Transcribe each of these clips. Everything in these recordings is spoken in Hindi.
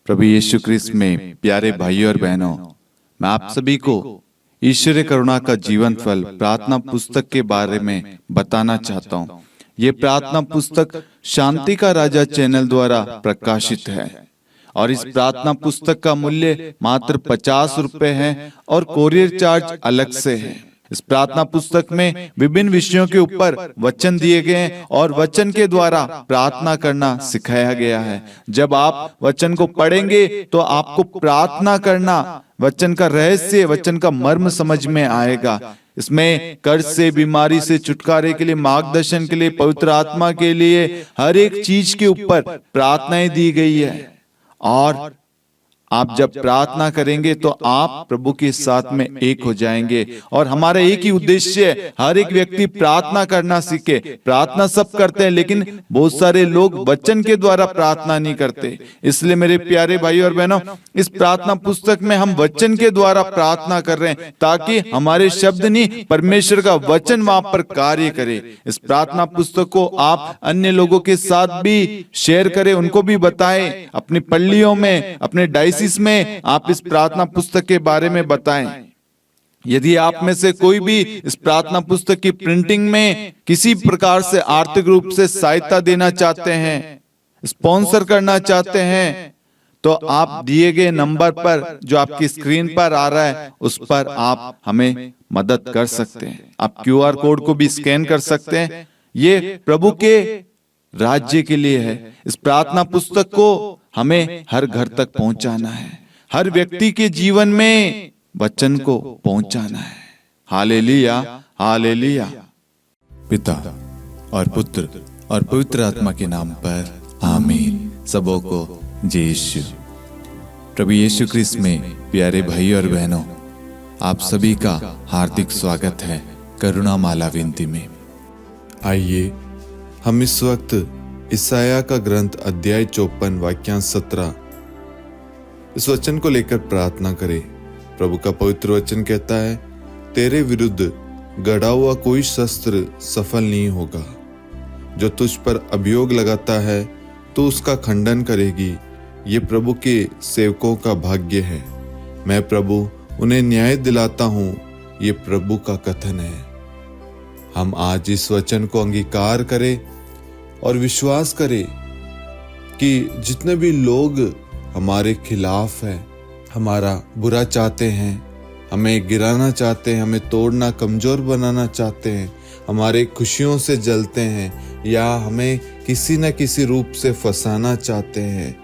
प्रभु यीशु ख्रिस्त में प्यारे भाइयों और बहनों, मैं आप सभी को ईश्वरीय करुणा का जीवन फल प्रार्थना पुस्तक के बारे में बताना चाहता हूँ। ये प्रार्थना पुस्तक शांति का राजा चैनल द्वारा प्रकाशित है और इस प्रार्थना पुस्तक का मूल्य मात्र 50 रुपए है और कोरियर चार्ज अलग से है। इस प्रार्थना पुस्तक में विभिन्न विषयों के ऊपर वचन दिए गए हैं और वचन के द्वारा प्रार्थना करना सिखाया गया है। जब आप वचन को पढ़ेंगे तो आपको प्रार्थना करना, वचन का रहस्य, वचन का मर्म समझ में आएगा। इसमें कर्ज से, बीमारी से छुटकारे के लिए, मार्गदर्शन के लिए, पवित्र आत्मा के लिए, हर एक चीज के ऊपर प्रार्थनाएं दी गई है। और आप जब प्रार्थना करेंगे तो आप प्रभु के साथ में एक हो जाएंगे। और हमारा एक ही उद्देश्य है, हर एक व्यक्ति प्रार्थना करना सीखे। प्रार्थना सब करते हैं, लेकिन बहुत सारे लोग वचन के द्वारा प्रार्थना नहीं करते। इसलिए मेरे प्यारे भाई और बहनों, इस प्रार्थना पुस्तक में हम वचन के द्वारा प्रार्थना कर रहे हैं ताकि हमारे शब्द नहीं, परमेश्वर का वचन वहां पर कार्य करे। इस प्रार्थना पुस्तक को आप अन्य लोगों के साथ भी शेयर करें, उनको भी बताएं। अपनी पल्लियों में, अपने डायसिस में आप इस प्रार्थना पुस्तक के बारे में बताएं। यदि आप में से कोई भी इस प्रार्थना पुस्तक की प्रिंटिंग में किसी प्रकार से आर्थिक रूप से सहायता देना चाहते हैं, स्पॉन्सर करना चाहते हैं, तो आप दिए गए नंबर पर जो आपकी स्क्रीन पर आ रहा है उस पर आप हमें मदद कर सकते हैं। आप QR कोड को भी स्कैन कर सकते हैं। ये प्रभु के राज्य के लिए है। इस प्रार्थना पुस्तक को हमें हर घर तक पहुंचाना है, हर व्यक्ति के जीवन में वचन को पहुंचाना है। Hallelujah, hallelujah. पिता और पुत्र और पवित्र आत्मा के नाम पर आमीन। सबों को जय यीशु। प्रभु यीशु ख्रिस्त में प्यारे भाई और बहनों, आप सभी का हार्दिक स्वागत है करुणा माला विनती में। आइए हम इस वक्त यशायाह का ग्रंथ अध्याय 54 वाक्यांश 17 इस वचन को लेकर प्रार्थना करें। प्रभु का पवित्र वचन कहता है, तेरे विरुद्ध गढ़ा हुआ कोई शस्त्र सफल नहीं होगा। जो तुझ पर अभियोग लगाता है तो उसका खंडन करेगी। ये प्रभु के सेवकों का भाग्य है। मैं प्रभु उन्हें न्याय दिलाता हूँ, ये प्रभु का कथन है। हम आज इस वचन को अंगीकार करें और विश्वास करें कि जितने भी लोग हमारे खिलाफ हैं, हमारा बुरा चाहते हैं, हमें गिराना चाहते हैं, हमें तोड़ना, कमजोर बनाना चाहते हैं, हमारे खुशियों से जलते हैं, या हमें किसी न किसी रूप से फंसाना चाहते हैं,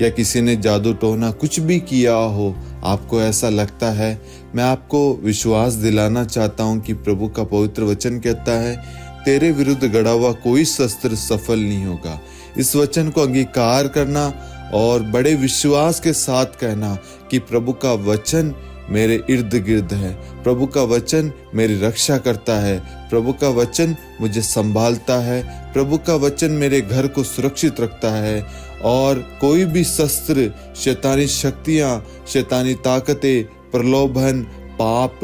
या किसी ने जादू टोना कुछ भी किया हो, आपको ऐसा लगता है, मैं आपको विश्वास दिलाना चाहता हूं कि प्रभु का पवित्र वचन कहता है, तेरे विरुद्ध गढ़ा हुआ कोई शस्त्र सफल नहीं होगा। इस वचन को अंगीकार करना और बड़े विश्वास के साथ कहना कि प्रभु का वचन मेरे इर्द गिर्द है, प्रभु का वचन मेरी रक्षा करता है, प्रभु का वचन मुझे संभालता है, प्रभु का वचन मेरे घर को सुरक्षित रखता है, और कोई भी शस्त्र, शैतानी शक्तियां, शैतानी ताकतें, प्रलोभन, पाप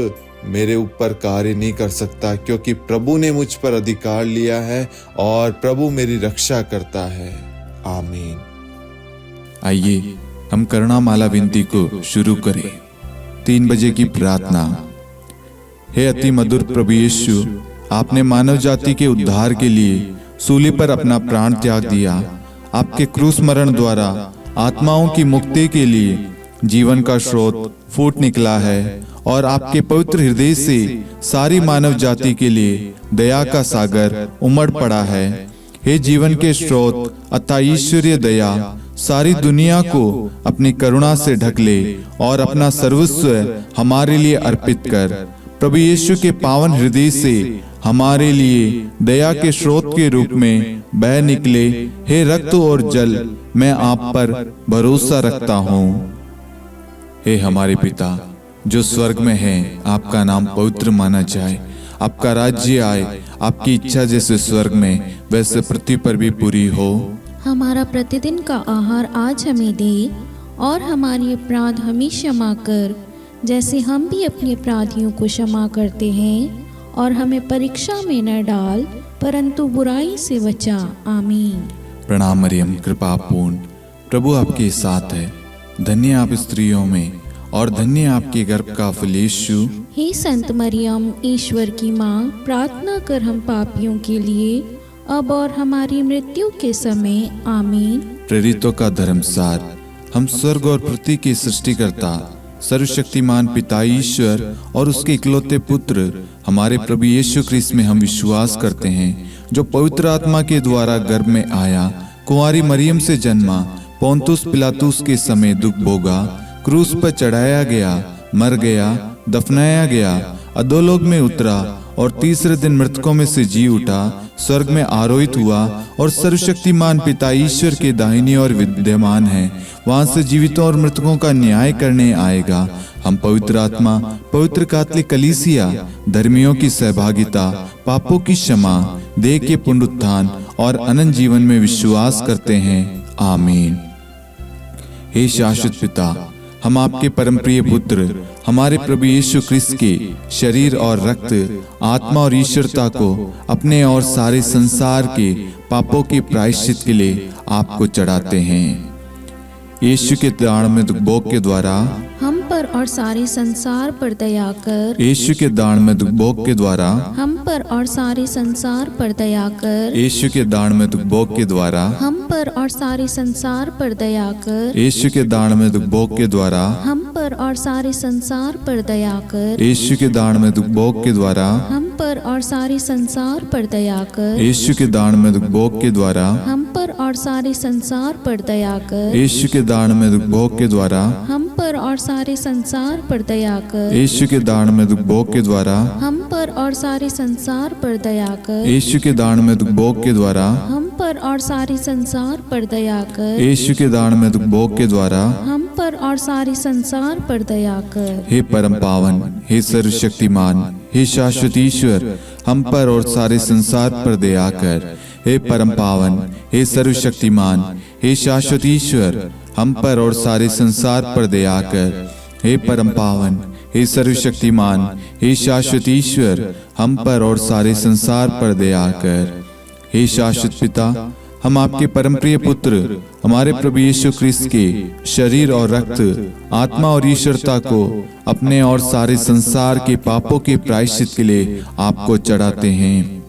मेरे ऊपर कार्य नहीं कर सकता, क्योंकि प्रभु ने मुझ पर अधिकार लिया है और प्रभु मेरी रक्षा करता है। आमीन। आइए हम करुणा माला विनती को शुरू करें। 3 बजे की प्रार्थना। हे अति मधुर प्रभु यीशु, आपने मानव जाति के उद्धार के लिए सूली पर अपना प्राण त्याग दिया। आपके क्रूस मरण द्वारा आत्माओं की मुक्ति के लिए जीवन का स्रोत फूट निकला है और आपके पवित्र हृदय से सारी मानव जाति के लिए दया का सागर उमड़ पड़ा है। हे जीवन के स्रोत अतः ईश्वरीय दया सारी दुनिया को अपनी करुणा से ढक ले और अपना सर्वस्व हमारे लिए अर्पित कर। प्रभु यीशु के पावन हृदय से हमारे लिए दया के स्रोत के रूप में बह निकले। हे रक्त और जल, मैं आप पर भरोसा रखता हूँ। हे हमारे पिता जो स्वर्ग में है, आपका नाम पवित्र माना जाए, आपका राज्य आए, आपकी इच्छा जैसे स्वर्ग में वैसे पृथ्वी पर भी पूरी हो। हमारा प्रतिदिन का आहार आज हमें दे और हमारे अपराध हमें क्षमा कर, जैसे हम भी अपने अपराधियों को क्षमा करते हैं, और हमें परीक्षा में न डाल परंतु बुराई से बचा। आमीन। प्रणाम मरियम, कृपा पूर्ण, प्रभु आपके साथ है। धन्य आप स्त्रियों में और धन्य आपके गर्भ का फल यीशु। हे संत मरियम, ईश्वर की माँ, प्रार्थना कर हम पापियों के लिए, अब और हमारी मृत्यु के समय। आमीन। प्रेरितों का धर्मसार। हम स्वर्ग और पृथ्वी के सृष्टिकर्ता सर्वशक्तिमान पिता ईश्वर और उसके इकलौते पुत्र हमारे प्रभु यीशु ख्रिस्त में हम विश्वास करते हैं, जो पवित्र आत्मा के द्वारा गर्भ में आया, कुंवारी मरियम से जन्मा, पोंतुस पिलातुस के समय दुख भोगा, क्रूस पर चढ़ाया गया, मर गया, दफनाया गया, अधोलोक में उतरा और तीसरे दिन मृतकों में से जी उठा, स्वर्ग में आरोहित हुआ और सर्वशक्तिमान पिता ईश्वर के दाहिनी ओर विद्यमान है। वहां से जीवितों और मृतकों का न्याय करने आएगा। हम पवित्र आत्मा, पवित्र कैथोलिक कलीसिया, धर्मियों की सहभागिता, पापों की क्षमा, देह के पुनरुत्थान और अनंत जीवन में विश्वास करते हैं। आमीन। हे शाश्वत पिता, हम आपके परम प्रिय पुत्र हमारे प्रभु यीशु ख्रिस्त के शरीर और रक्त, आत्मा और ईश्वरता को अपने और सारे संसार के पापों के प्रायश्चित के लिए आपको चढ़ाते हैं। यीशु के दान भोग के द्वारा हम पर और सारे संसार पर दया कर। यीशु के दान भोग के द्वारा हम पर और सारे संसार पर दया कर। यीशु के दान भोग के द्वारा हम पर और सारे संसार पर दया कर। यीशु के दान भोग के द्वारा हम पर और सारे संसार पर दया कर। यीशु के दान भोग के द्वारा हम पर और सारे संसार पर दया कर। यीशु के दान भोग के द्वारा हम पर और सारे संसार पर दया कर। यीशु के दान भोग के द्वारा हम पर और सारे संसार पर दया कर। यीशु के दान भोग के द्वारा हम पर और सारे संसार पर दया कर। यीशु के दान भोग के द्वारा हम पर और सारे संसार पर दया कर। यीशु के दान भोग के द्वारा हम पर और सारे संसार पर दया कर। हे परम पावन, हे सर्वशक्तिमान, हे शाश्वत ईश्वर, हम पर और सारे संसार पर दया कर। हे परम पावन, हे सर्वशक्तिमान, हे शाश्वत ईश्वर, हम पर और सारे संसार पर दया कर। हे परम पावन, हे सर्वशक्तिमान, हे शाश्वत ईश्वर, हम पर और सारे संसार पर दया कर। हे शाश्वत पिता, हम आपके परम प्रिय पुत्र हमारे प्रभु यीशु ख्रिस्त के शरीर और रक्त, आत्मा और ईश्वरता को अपने और सारे संसार के पापों के प्रायश्चित के लिए आपको चढ़ाते हैं।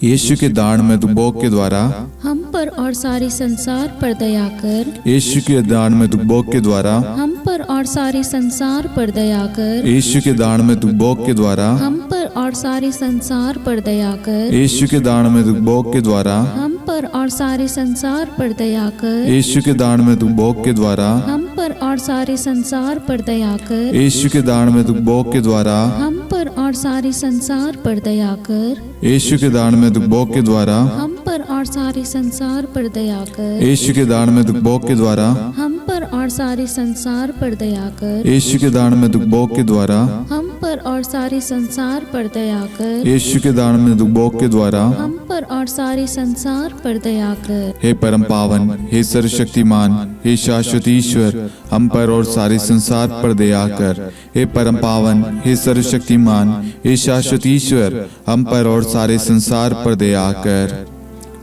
यीशु के दान भोग के द्वारा हम पर और सारे संसार पर दया कर। यीशु के दान भोग के द्वारा हम पर और सारे संसार पर दया कर। यीशु के दान भोग के द्वारा हम पर और सारे संसार पर दया कर। यीशु के दान भोग के द्वारा हम पर और सारे संसार पर दया कर। यीशु के दान भोग के द्वारा हम पर और सारे संसार पर दया कर। यीशु के दान भोग के द्वारा हम पर और सारे संसार पर दया कर। यीशु के दान भोग के द्वारा हम पर और सारे संसार पर दया कर। यीशु के दान भोग के द्वारा हम पर और सारे संसार पर दया कर। यीशु के दान भोग के द्वारा हम पर और सारे संसार पर दया कर। यीशु के दान भोग के द्वारा हम पर और सारे संसार पर दया कर। हे परम पावन, हे सर्वशक्तिमान, हे शाश्वत ईश्वर, हम पर और सारे संसार पर दया कर। हे परम पावन, हे सर्वशक्तिमान, हे शाश्वत ईश्वर, हम पर और सारे संसार पर दया कर।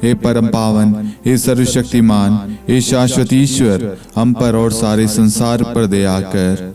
हे परम पावन, हे सर्वशक्तिमान, हे शाश्वत ईश्वर, हम पर और सारे संसार पर दया कर।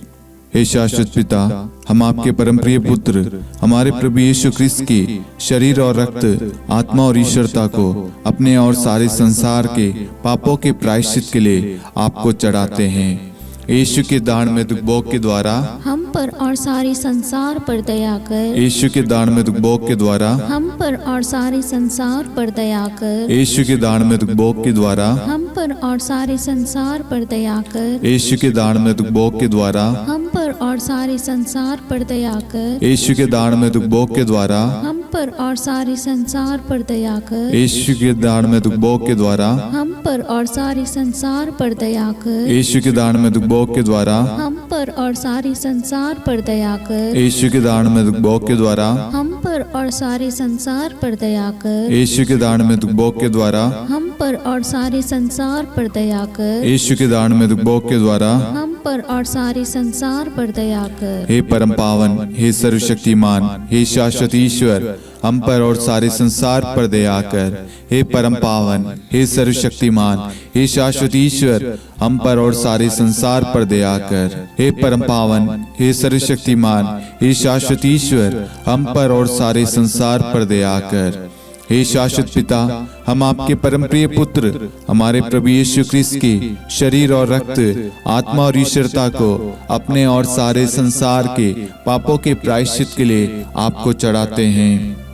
हे शाश्वत पिता, हम आपके परम प्रिय पुत्र हमारे प्रभु यीशु ख्रिस्त के शरीर और रक्त, आत्मा और ईश्वरता को अपने और सारे संसार के पापों के प्रायश्चित के लिए आपको चढ़ाते हैं। यीशु के दान भोग के द्वारा हम पर और सारे संसार पर दया कर। यीशु के दान भोग के द्वारा हम पर और सारे संसार पर दया कर। यीशु के दान भोग के द्वारा हम पर और सारे संसार पर दया कर। यीशु के दान भोग के द्वारा हम पर और सारे संसार पर दया कर। यीशु के दान भोग के द्वारा हम पर और सारे संसार पर दया कर। यीशु के दान भोग के द्वारा हम पर और सारे संसार पर दया कर। यीशु के दान भोग के द्वारा हम पर और सारे संसार पर दया कर। यीशु के दान भोग के द्वारा हम पर और सारे संसार पर दया कर। यीशु के दान भोग के द्वारा हम पर और सारे संसार पर दया कर। यीशु के दान भोग के द्वारा हम पर और सारे संसार पर दया कर। हे परम पावन, हे हे सर्वशक्तिमान, हे शाश्वत ईश्वर, हम पर और सारे संसार पर दया कर। हे परम पावन, हे सर्वशक्तिमान, हे शाश्वत ईश्वर, हम पर और सारे संसार पर दया कर। हे परम पावन, हे सर्वशक्तिमान, हे शाश्वत ईश्वर, हम पर और सारे संसार पर दया कर। हे शाश्वत पिता, हम आपके परम प्रिय पुत्र हमारे प्रभु यीशु ख्रिस्त के शरीर और रक्त, आत्मा और ईश्वरता को अपने और सारे संसार के पापों के प्रायश्चित के लिए आपको चढ़ाते हैं।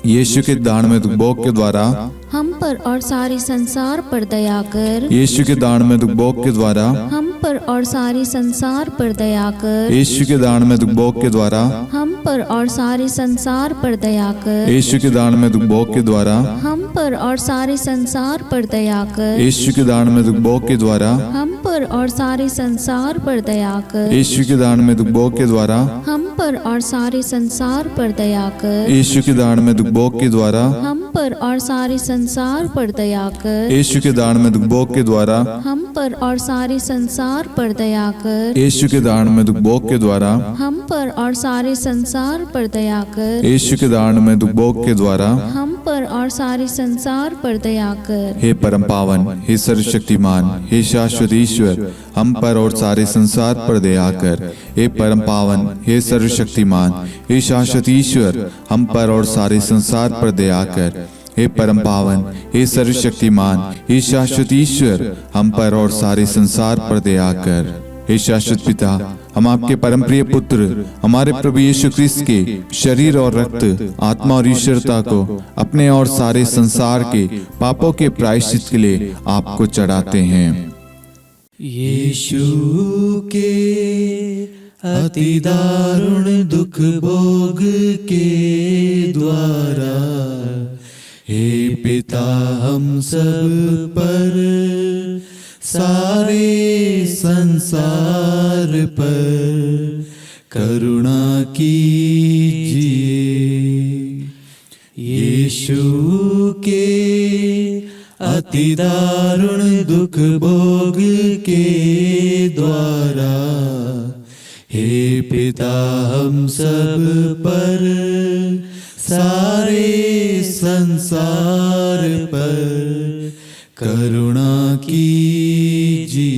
यीशु के दान में भोग के द्वारा हम पर और सारे संसार पर दया कर। यीशु के दान में भोग के द्वारा हम पर और सारे संसार पर दया कर। यीशु के दान में भोग के द्वारा हम पर और सारे संसार पर दया कर। यीशु के दान में भोग के द्वारा हम पर और सारे संसार पर दया कर। यीशु के दान में भोग के द्वारा हम पर और सारे संसार पर दया कर। यीशु के दान में भोग के द्वारा हम पर और सारे संसार पर दया कर। यीशु के दान में भोग के द्वारा हम पर और सारे संसार पर दया कर। यीशु के दान में भोग के द्वारा हम पर और सारे संसार पर दया कर। यीशु के दान में भोग के द्वारा हम पर और सारे संसार पर दया कर। यीशु के दान में भोग के द्वारा हम पर और सारे संसार पर दया कर। हे परम पावन, हे सर्वशक्तिमान, हे शाश्वत ईश्वर, हम पर और सारे संसार पर दया कर। हे परम पावन, हे सर्वशक्तिमान, हे शाश्वत ईश्वर, हम पर और सारे संसार पर दया कर। हे परम पावन, हे सर्वशक्तिमान, हे शाश्वत ईश्वर, हम पर और सारे संसार पर दया कर। हे शाश्वत पिता, हम आपके परम प्रिय पुत्र हमारे प्रभु यीशु ख्रिस्त के शरीर और रक्त, आत्मा और ईश्वरता को अपने और सारे संसार के पापों के प्रायश्चित के लिए आपको चढ़ाते हैं। यीशु के अति दारुण दुख भोग के द्वारा हे पिता हम सब पर, सारे संसार पर करुणा कीजिए। यीशु के अति दारुण दुख भोग के द्वारा हे पिता हम सब पर, सारे संसार पर करुणा कीजिए।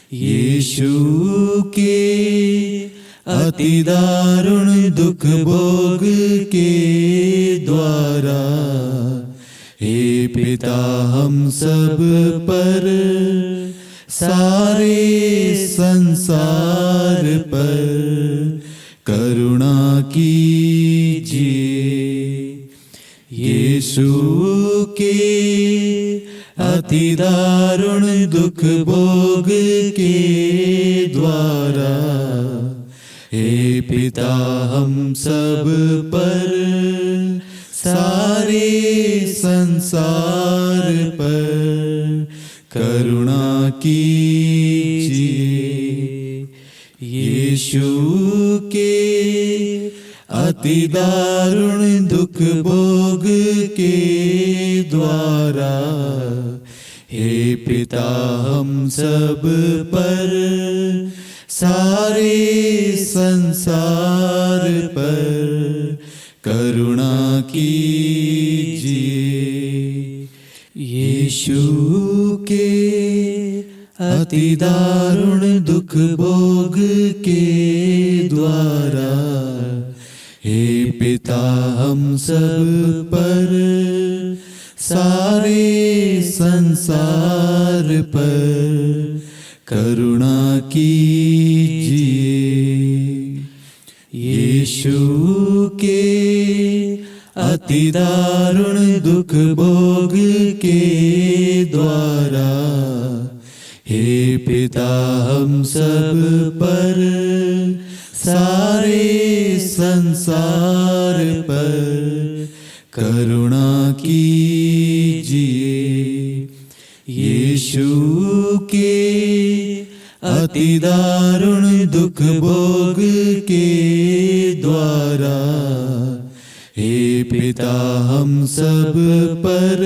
यीशु के अति दारुण दुख भोग के द्वारा हे पिता हम सब पर, सारे संसार पर करुणा कीजिए। यीशु के अति दारुण दुख भोग के द्वारा हे पिता हम सब पर, सारे संसार पर करुणा कीजिए। यीशु के अति दारुण दुख भोग के द्वारा हे पिता हम सब पर, सारे संसार पर करुणा कीजिए। यीशु के अति दारुण दुख भोग के द्वारा हे पिता हम सब पर, सारे संसार पर करुणा कीजिए। यीशु के अति दारुण दुख भोग के द्वारा हे पिता हम सब पर, सारे संसार पर करुणा कीजिए। यीशु के अति दारुण दुख भोग के द्वारा हे पिता हम सब पर,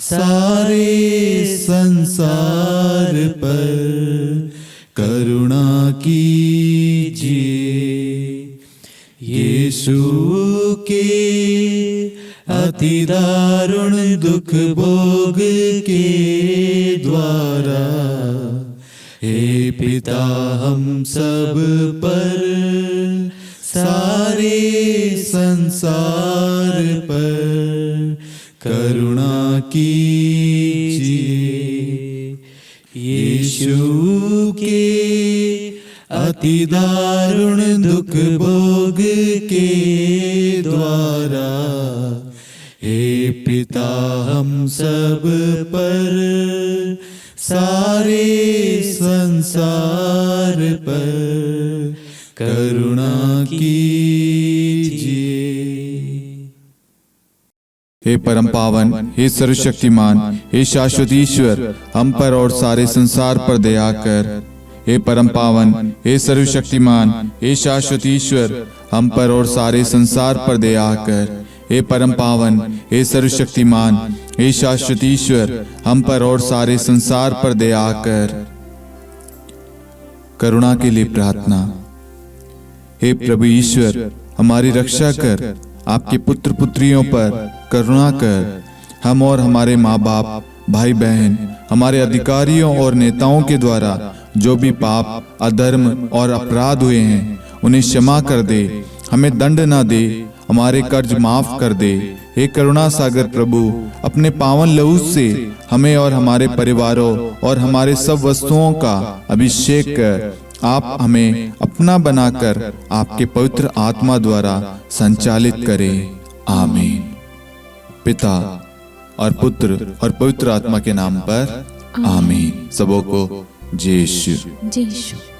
सारे संसार पर करुणा कीजिए। यीशु के अति दारुण दुख भोग के द्वारा हे पिता हम सब पर सारे संसार पर करुणा कीजिए। यीशु के अति दारुण दुख भोग के द्वारा हे पिता हम सब पर सारे संसार पर करुणा कीजिए। हे परम पावन, हे सर्वशक्तिमान, हे शाश्वत ईश्वर, हम पर और सारे संसार पर दया कर। हे परम पावन, हे सर्वशक्तिमान, हे शाश्वत ईश्वर, हम पर और सारे संसार पर दया कर। हे परम पावन, हे सर्वशक्तिमान, हे शाश्वत ईश्वर, हम पर और सारे संसार पर दया कर। करुणा के लिए प्रार्थना। हे प्रभु ईश्वर, हमारी रक्षा कर, आपके पुत्र पुत्रियों पर करुणा कर। हम और हमारे माँ बाप, भाई बहन, हमारे अधिकारियों और नेताओं के द्वारा जो भी पाप, अधर्म और अपराध हुए हैं उन्हें क्षमा कर दे, हमें दंड ना दे, हमारे कर्ज माफ कर दे। हे करुणा सागर प्रभु, अपने पावन लहू से हमें और हमारे परिवारों और हमारे सब वस्तुओं का अभिषेक कर। आप हमें अपना बनाकर आपके पवित्र आत्मा द्वारा संचालित करें। आमीन। पिता और पुत्र और पवित्र आत्मा के नाम पर आमीन। सबों को जय यीशु। जय यीशु।